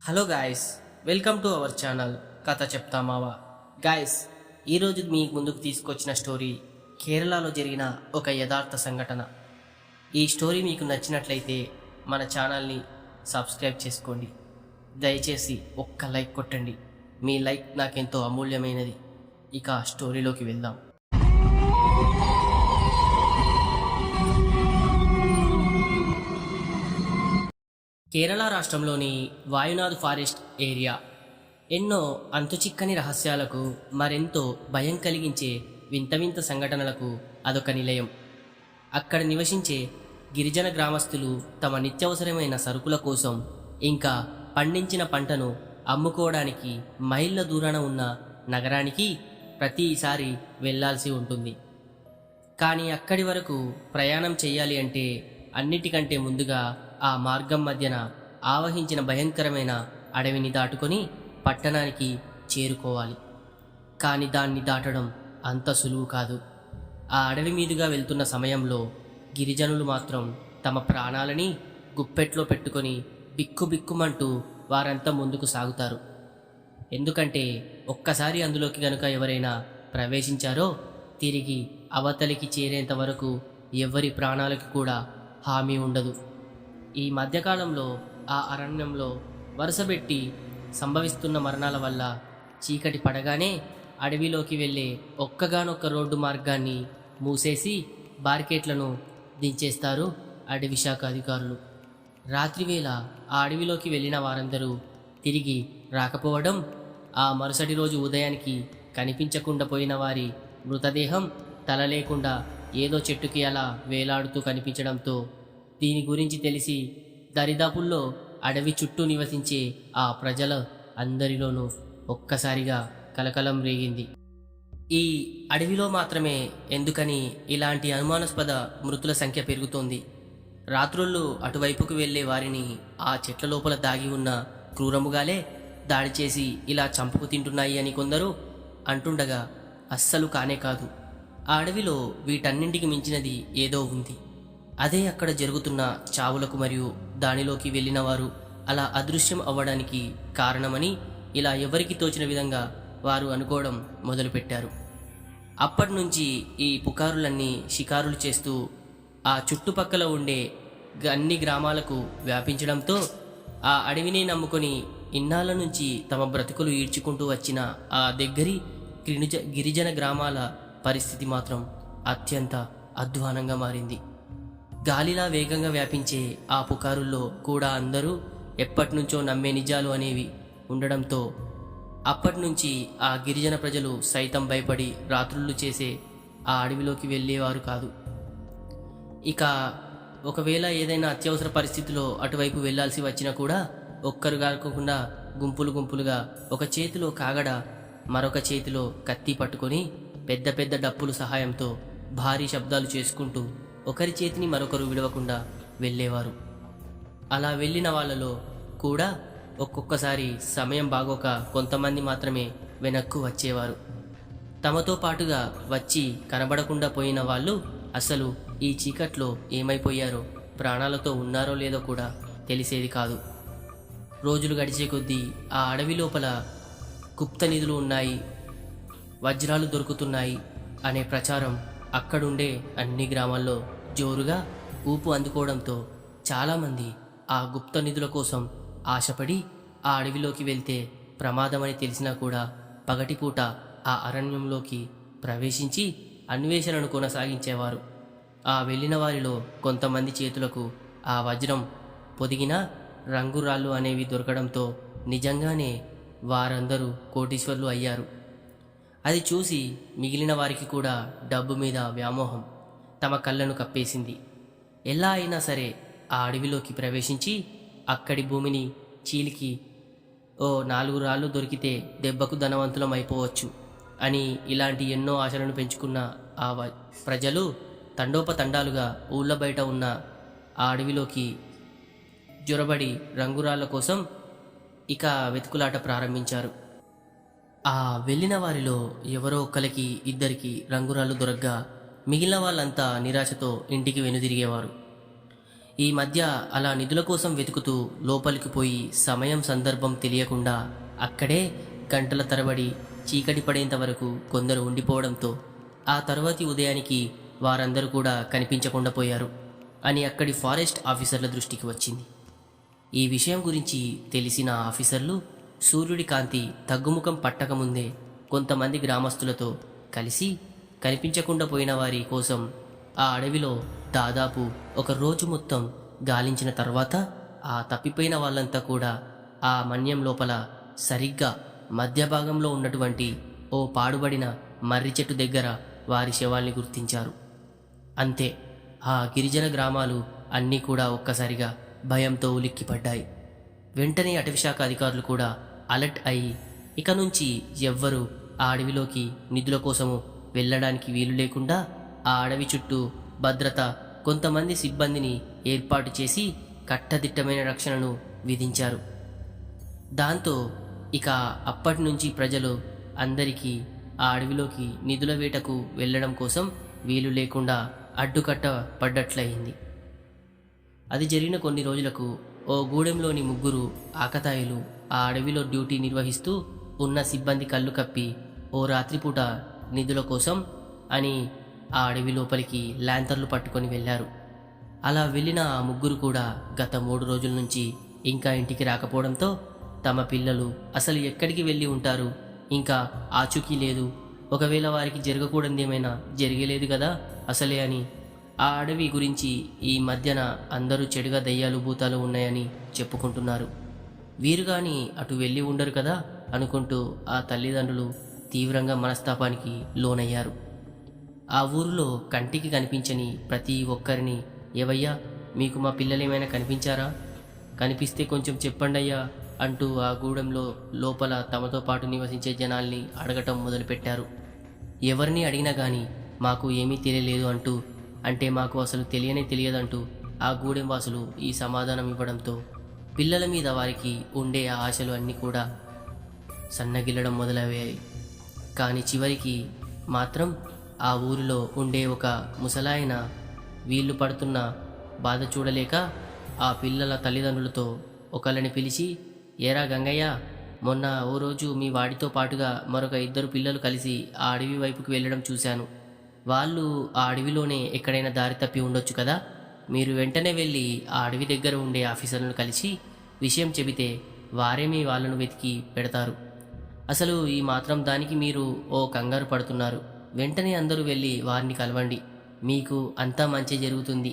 Hello guys, welcome to our channel కథ చెప్తామావా. Guys, ఈరోజు మీ ముందుకు తీసుకొచ్చిన స్టోరీ కేరళలో జరిగిన ఒక యథార్థ సంఘటన. ఈ స్టోరీ మీకు నచ్చినట్లయితే మన ఛానల్ని సబ్స్క్రైబ్ చేసుకోండి. దయచేసి ఒక్క లైక్ కొట్టండి. మీ లైక్ నాకెంతో అమూల్యమైనది. ఇక స్టోరీలోకి వెళ్దాం. కేరళ రాష్ట్రంలోని వాయునాథ్ ఫారెస్ట్ ఏరియా ఎన్నో అంతుచిక్కని రహస్యాలకు, మరెంతో భయం కలిగించే వింత వింత సంఘటనలకు అదొక నిలయం. అక్కడ నివసించే గిరిజన గ్రామస్తులు తమ నిత్యవసరమైన సరుకుల కోసం, ఇంకా పండించిన పంటను అమ్ముకోవడానికి మైళ్ళ దూరాన ఉన్న నగరానికి ప్రతిసారి వెళ్లాల్సి ఉంటుంది. కానీ అక్కడి వరకు ప్రయాణం చేయాలి అంటే అన్నిటికంటే ముందుగా ఆ మార్గం మధ్యన ఆవహించిన భయంకరమైన అడవిని దాటుకొని పట్టణానికి చేరుకోవాలి. కానీ దాన్ని దాటడం అంత సులువు కాదు. ఆ అడవి మీదుగా వెళ్తున్న సమయంలో గిరిజనులు మాత్రం తమ ప్రాణాలని గుప్పెట్లో పెట్టుకొని బిక్కుబిక్కుమంటూ వారంతా ముందుకు సాగుతారు. ఎందుకంటే ఒక్కసారి అందులోకి గనుక ఎవరైనా ప్రవేశించారో తిరిగి అవతలికి చేరేంత వరకు ఎవరి ప్రాణాలకు కూడా హామీ ఉండదు. ఈ మధ్యకాలంలో ఆ అరణ్యంలో వరుసపెట్టి సంభవిస్తున్న మరణాల వల్ల చీకటి పడగానే అడవిలోకి వెళ్ళే ఒక్కగానొక్క రోడ్డు మార్గాన్ని మూసేసి బార్కెట్లను దించేస్తారు అడవి శాఖ అధికారులు. రాత్రివేళ ఆ అడవిలోకి వెళ్ళిన వారందరూ తిరిగి రాకపోవడం, ఆ మరుసటి రోజు ఉదయానికి కనిపించకుండా పోయిన వారి మృతదేహం తల లేకుండా ఏదో చెట్టుకి అలా వేలాడుతూ కనిపించడంతో దీని గురించి తెలిసి దరిదాపుల్లో అడవి చుట్టూ నివసించే ఆ ప్రజల అందరిలోనూ ఒక్కసారిగా కలకలం రేగింది. ఈ అడవిలో మాత్రమే ఎందుకని ఇలాంటి అనుమానాస్పద మృతుల సంఖ్య పెరుగుతోంది? రాత్రుళ్ళు అటువైపుకు వెళ్లే వారిని ఆ చెట్ల లోపల దాగి ఉన్న క్రూరముగాలే దాడి చేసి ఇలా చంపుకు తింటున్నాయి అని కొందరు అంటుండగా, అస్సలు కానే కాదు. ఆ అడవిలో వీటన్నింటికి మించినది ఏదో ఉంది. అదే అక్కడ జరుగుతున్న చావులకు మరియు దానిలోకి వెళ్ళిన వారు అలా అదృశ్యం అవ్వడానికి కారణమని ఇలా ఎవరికి తోచిన విధంగా వారు అనుకోవడం మొదలుపెట్టారు. అప్పటి నుంచి ఈ పుకారులన్నీ షికారులు చేస్తూ ఆ చుట్టుపక్కల ఉండే అన్ని గ్రామాలకు వ్యాపించడంతో ఆ అడవిని నమ్ముకొని ఇన్నాళ్ళ నుంచి తమ బ్రతుకులు ఈడ్చుకుంటూ వచ్చిన ఆ దగ్గరి గిరిజన గ్రామాల పరిస్థితి మాత్రం అత్యంత అధ్వానంగా మారింది. గాలిలా వేగంగా వ్యాపించే ఆ పుకారుల్లో కూడా అందరూ ఎప్పటినుంచో నమ్మే నిజాలు అనేవి ఉండడంతో అప్పటినుంచి ఆ గిరిజన ప్రజలు సైతం భయపడి రాత్రుళ్ళు చేసే ఆ అడవిలోకి వెళ్ళేవారు కాదు. ఇక ఒకవేళ ఏదైనా అత్యవసర పరిస్థితిలో అటువైపు వెళ్లాల్సి వచ్చినా కూడా ఒక్కరు కాకుండా గుంపులు గుంపులుగా ఒక చేతిలో కాగడ, మరొక చేతిలో కత్తి పట్టుకొని పెద్ద పెద్ద డప్పుల సహాయంతో భారీ శబ్దాలు చేసుకుంటూ ఒకరి చేతిని మరొకరు విడవకుండా వెళ్ళేవారు. అలా వెళ్ళిన వాళ్ళలో కూడా ఒక్కొక్కసారి సమయం బాగోక కొంతమంది మాత్రమే వెనక్కు వచ్చేవారు. తమతో పాటుగా వచ్చి కనబడకుండా పోయిన వాళ్ళు అసలు ఈ చీకట్లో ఏమైపోయారో, ప్రాణాలతో ఉన్నారో లేదో కూడా తెలిసేది కాదు. రోజులు గడిచే కొద్దీ ఆ అడవి లోపల గుప్త నిధులు ఉన్నాయి, వజ్రాలు దొరుకుతున్నాయి అనే ప్రచారం అక్కడుండే అన్ని గ్రామాల్లో జోరుగా ఊపు అందుకోవడంతో చాలామంది ఆ గుప్త నిధుల కోసం ఆశపడి ఆ అడవిలోకి వెళ్తే ప్రమాదమని తెలిసినా కూడా పగటిపూట ఆ అరణ్యంలోకి ప్రవేశించి అన్వేషణను కొనసాగించేవారు. ఆ వెళ్ళిన వారిలో కొంతమంది చేతులకు ఆ వజ్రం పొదిగిన రంగురాళ్ళు అనేవి దొరకడంతో నిజంగానే వారందరూ కోటీశ్వర్లు అయ్యారు. అది చూసి మిగిలిన వారికి కూడా డబ్బు మీద వ్యామోహం తమ కళ్ళను కప్పేసింది. ఎలా అయినా సరే ఆ అడవిలోకి ప్రవేశించి అక్కడి భూమిని చీలికి ఓ 4 రాళ్ళు దొరికితే దెబ్బకు ధనవంతులం అయిపోవచ్చు అని ఇలాంటి ఎన్నో ఆశలను పెంచుకున్న ఆ ప్రజలు తండోపతండాలుగా ఊళ్ళ బయట ఉన్న ఆ అడవిలోకి జొరబడి రంగురాళ్ల కోసం ఇక వెతుకులాట ప్రారంభించారు. ఆ వెళ్ళిన వారిలో ఎవరో ఒక్కరికి ఇద్దరికి రంగురాళ్ళు దొరకగా మిగిలిన వాళ్ళంతా నిరాశతో ఇంటికి వెనుదిరిగేవారు. ఈ మధ్య అలా నిధుల కోసం వెతుకుతూ లోపలికి పోయి సమయం సందర్భం తెలియకుండా అక్కడే గంటల తరబడి చీకటి పడేంత వరకు కొందరు ఉండిపోవడంతో ఆ తరువాతి ఉదయానికి వారందరూ కూడా కనిపించకుండా పోయారు అని అక్కడి ఫారెస్ట్ ఆఫీసర్ల దృష్టికి వచ్చింది. ఈ విషయం గురించి తెలిసిన ఆఫీసర్లు సూర్యుడి కాంతి తగ్గుముఖం పట్టకముందే కొంతమంది గ్రామస్తులతో కలిసి కనిపించకుండా పోయిన వారి కోసం ఆ అడవిలో దాదాపు ఒక రోజు మొత్తం గాలించిన తర్వాత ఆ తప్పిపోయిన వాళ్ళంతా కూడా ఆ మన్యం లోపల సరిగ్గా మధ్య భాగంలో ఉన్నటువంటి ఓ పాడుబడిన మర్రి చెట్టు దగ్గర వారి శవాల్ని గుర్తించారు. అంతే, ఆ గిరిజన గ్రామాలు అన్నీ కూడా ఒక్కసారిగా భయంతో ఉలిక్కిపడ్డాయి. వెంటనే అటవీశాఖ అధికారులు కూడా అలర్ట్ అయి ఇక నుంచి ఎవ్వరూ ఆ అడవిలోకి నిధుల కోసము వెళ్ళడానికి వీలు లేకుండా ఆ అడవి చుట్టూ భద్రత కొంతమంది సిబ్బందిని ఏర్పాటు చేసి కట్టదిట్టమైన రక్షణను విధించారు. దాంతో ఇక అప్పటి నుంచి ప్రజలు అందరికీ ఆ అడవిలోకి నిధుల వేటకు వెళ్ళడం కోసం వీలు లేకుండా అడ్డుకట్ట పడ్డట్లయింది. అది జరిగిన కొన్ని రోజులకు ఓ గూడెంలోని ముగ్గురు ఆకతాయిలు ఆ అడవిలో డ్యూటీ నిర్వహిస్తూ ఉన్న సిబ్బంది కళ్ళు కప్పి ఓ రాత్రిపూట నిధుల కోసం అని ఆ అడవి లోపలికి ల్యాంతర్లు పట్టుకొని వెళ్ళారు. అలా వెళ్ళిన ఆ ముగ్గురు కూడా గత 3 రోజుల నుంచి ఇంకా ఇంటికి రాకపోవడంతో తమ పిల్లలు అసలు ఎక్కడికి వెళ్ళి ఉంటారు, ఇంకా ఆచూకీ లేదు, ఒకవేళ వారికి జరగకూడదేమైనా జరిగలేదు కదా అసలే అని ఆ అడవి గురించి ఈ మధ్యన అందరూ చెడుగా దయ్యాలు భూతాలు ఉన్నాయని చెప్పుకుంటున్నారు. వీరు కానీ అటు వెళ్ళి ఉండరు కదా అనుకుంటూ ఆ తల్లిదండ్రులు తీవ్రంగా మనస్తాపానికి లోనయ్యారు. ఆ ఊరిలో కంటికి కనిపించని ప్రతి ఒక్కరిని, ఏవయ్యా మీకు మా పిల్లలేమైనా కనిపించారా, కనిపిస్తే కొంచెం చెప్పండయ్యా అంటూ ఆ గూడెంలో లోపల తమతో పాటు నివసించే జనాల్ని అడగటం మొదలుపెట్టారు. ఎవరిని అడిగినా కానీ మాకు ఏమీ తెలియలేదు అంటూ, అంటే మాకు అసలు తెలియదంటూ ఆ గూడెం వాసులు ఈ సమాధానం ఇవ్వడంతో పిల్లల మీద వారికి ఉండే ఆ ఆశలు అన్నీ కూడా సన్నగిల్లడం మొదలయ్యాయి. కానీ చివరికి మాత్రం ఆ ఊరిలో ఉండే ఒక ముసలాయన వీళ్ళు పడుతున్న బాధ చూడలేక ఆ పిల్లల తల్లిదండ్రులతో ఒకళ్ళని పిలిచి, ఏరా గంగయ్య, మొన్న ఓ రోజు మీ వాడితో పాటుగా మరొక 2 పిల్లలు కలిసి ఆ అడవి వైపుకి వెళ్ళడం చూశాను. వాళ్ళు ఆ అడవిలోనే ఎక్కడైనా దారి తప్పి ఉండొచ్చు కదా, మీరు వెంటనే వెళ్ళి ఆ అడవి దగ్గర ఉండే ఆఫీసర్లను కలిసి విషయం చెబితే వారే మీ వాళ్ళను వెతికి పెడతారు. అసలు ఈ మాత్రం దానికి మీరు ఓ కంగారు పడుతున్నారు. వెంటనే అందరూ వెళ్ళి వారిని కలవండి, మీకు అంతా మంచి జరుగుతుంది.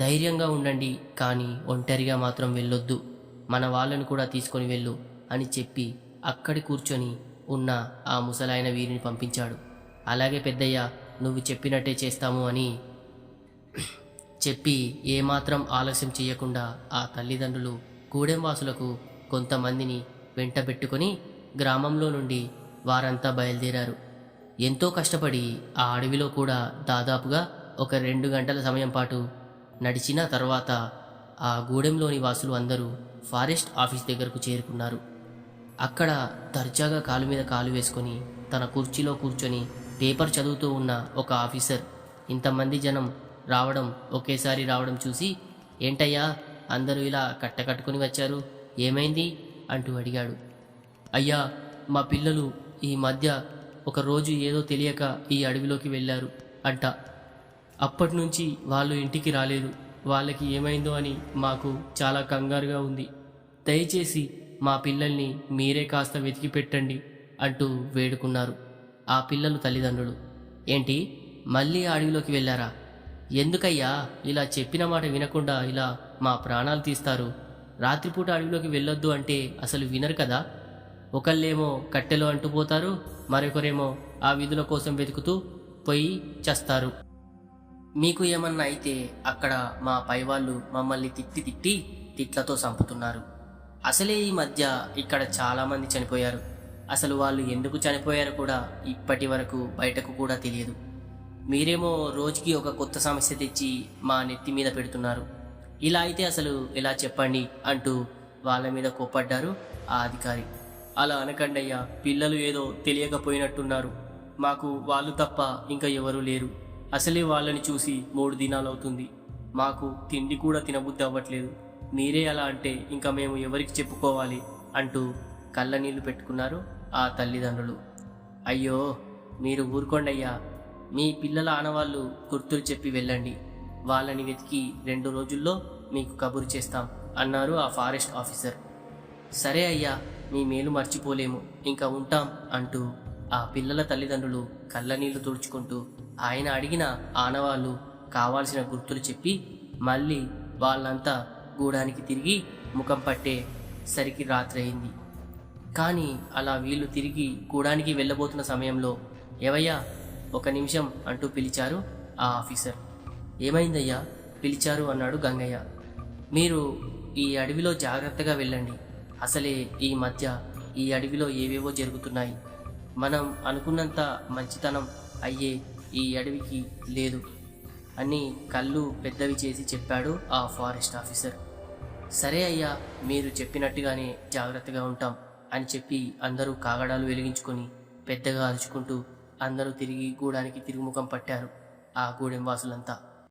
ధైర్యంగా ఉండండి, కానీ ఒంటరిగా మాత్రం వెళ్ళొద్దు, మన వాళ్ళను కూడా తీసుకొని వెళ్ళు అని చెప్పి అక్కడి కూర్చొని ఉన్న ఆ ముసలాయన వీరిని పంపించాడు. అలాగే పెద్దయ్య, నువ్వు చెప్పినట్టే చేస్తాము అని చెప్పి ఏమాత్రం ఆలస్యం చేయకుండా ఆ తల్లిదండ్రులు గూడెంవాసులకు కొంతమందిని వెంటబెట్టుకొని గ్రామంలో నుండి వారంతా బయలుదేరారు. ఎంతో కష్టపడి ఆ అడవిలో కూడా దాదాపుగా ఒక 2 గంటల సమయం పాటు నడిచిన తర్వాత ఆ గూడెంలోని వాసులు అందరూ ఫారెస్ట్ ఆఫీస్ దగ్గరకు చేరుకున్నారు. అక్కడ దర్జాగా కాలు మీద కాలు వేసుకొని తన కుర్చీలో కూర్చొని పేపర్ చదువుతూ ఉన్న ఒక ఆఫీసర్ ఇంతమంది జనం ఒకేసారి రావడం చూసి, ఏంటయ్యా అందరూ ఇలా కట్టకట్టుకుని వచ్చారు, ఏమైంది అంటూ అడిగాడు. అయ్యా, మా పిల్లలు ఈ మధ్య ఒక రోజు ఏదో తెలియక ఈ అడవిలోకి వెళ్ళారు అంట. అప్పటి నుంచి వాళ్ళు ఇంటికి రాలేదు. వాళ్ళకి ఏమైందో అని మాకు చాలా కంగారుగా ఉంది. దయచేసి మా పిల్లల్ని మీరే కాస్త వెతికి పెట్టండి అంటూ వేడుకున్నారు ఆ పిల్లలు తల్లిదండ్రులు. ఏంటి, మళ్ళీ అడవిలోకి వెళ్ళారా? ఎందుకయ్యా ఇలా చెప్పిన మాట వినకుండా ఇలా మా ప్రాణాలు తీస్తారు? రాత్రిపూట అడవిలోకి వెళ్ళొద్దు అంటే అసలు వినరు కదా. ఒకళ్ళేమో కట్టెలో అంటుపోతారు, మరొకరేమో ఆ విధుల కోసం వెతుకుతూ పోయి చస్తారు. మీకు ఏమన్నా అయితే అక్కడ మా పైవాళ్ళు మమ్మల్ని తిట్టి తిట్లతో చంపుతున్నారు. అసలే ఈ మధ్య ఇక్కడ చాలామంది చనిపోయారు. అసలు వాళ్ళు ఎందుకు చనిపోయారో కూడా ఇప్పటి వరకు బయటకు కూడా తెలియదు. మీరేమో రోజుకి ఒక కొత్త సమస్య తెచ్చి మా నెత్తి మీద పెడుతున్నారు. ఇలా అయితే అసలు ఎలా చెప్పండి అంటూ వాళ్ళ మీద కోప్పడ్డారు ఆ అధికారి. అలా అనకండయ్యా, పిల్లలు ఏదో తెలియకపోయినట్టున్నారు. మాకు వాళ్ళు తప్ప ఇంకా ఎవరూ లేరు. అసలే వాళ్ళని చూసి 3 దినాలు అవుతుంది. మాకు తిండి కూడా తినబుద్ధి అవ్వట్లేదు. మీరే అలా అంటే ఇంకా మేము ఎవరికి చెప్పుకోవాలి అంటూ కళ్ళనీళ్లు పెట్టుకున్నారు ఆ తల్లిదండ్రులు. అయ్యో, మీరు ఊరుకోండయ్యా. మీ పిల్లల ఆనవాళ్ళు గుర్తులు చెప్పి వెళ్ళండి. వాళ్ళని వెతికి 2 రోజుల్లో మీకు కబురు చేస్తాం అన్నారు ఆ ఫారెస్ట్ ఆఫీసర్. సరే అయ్యా, మీ మేలు మర్చిపోలేము, ఇంకా ఉంటాం అంటూ ఆ పిల్లల తల్లిదండ్రులు కళ్ళనీళ్లు తుడుచుకుంటూ ఆయన అడిగిన ఆనవాళ్ళు కావాల్సిన గుర్తులు చెప్పి మళ్ళీ వాళ్ళంతా గూడానికి తిరిగి ముఖం పట్టే సరికి రాత్రి అయింది. కానీ అలా వీళ్ళు తిరిగి గూడానికి వెళ్ళబోతున్న సమయంలో, ఏవయ్యా, 1 నిమిషం అంటూ పిలిచారు ఆ ఆఫీసర్. ఏమైందయ్యా పిలిచారు అన్నాడు గంగయ్య. మీరు ఈ అడవిలో జాగ్రత్తగా వెళ్ళండి. అసలే ఈ మధ్య ఈ అడవిలో ఏవేవో జరుగుతున్నాయి. మనం అనుకున్నంత మంచితనం అయ్యే ఈ అడవికి లేదు అని కళ్ళు పెద్దవి చేసి చెప్పాడు ఆ ఫారెస్ట్ ఆఫీసర్. సరే అయ్యా, మీరు చెప్పినట్టుగానే జాగ్రత్తగా ఉంటాం అని చెప్పి అందరూ కాగడాలు వెలిగించుకొని పెద్దగా అరుచుకుంటూ అందరూ తిరిగి గూడానికి తిరుగుముఖం పట్టారు ఆ గూడెం వాసులంతా.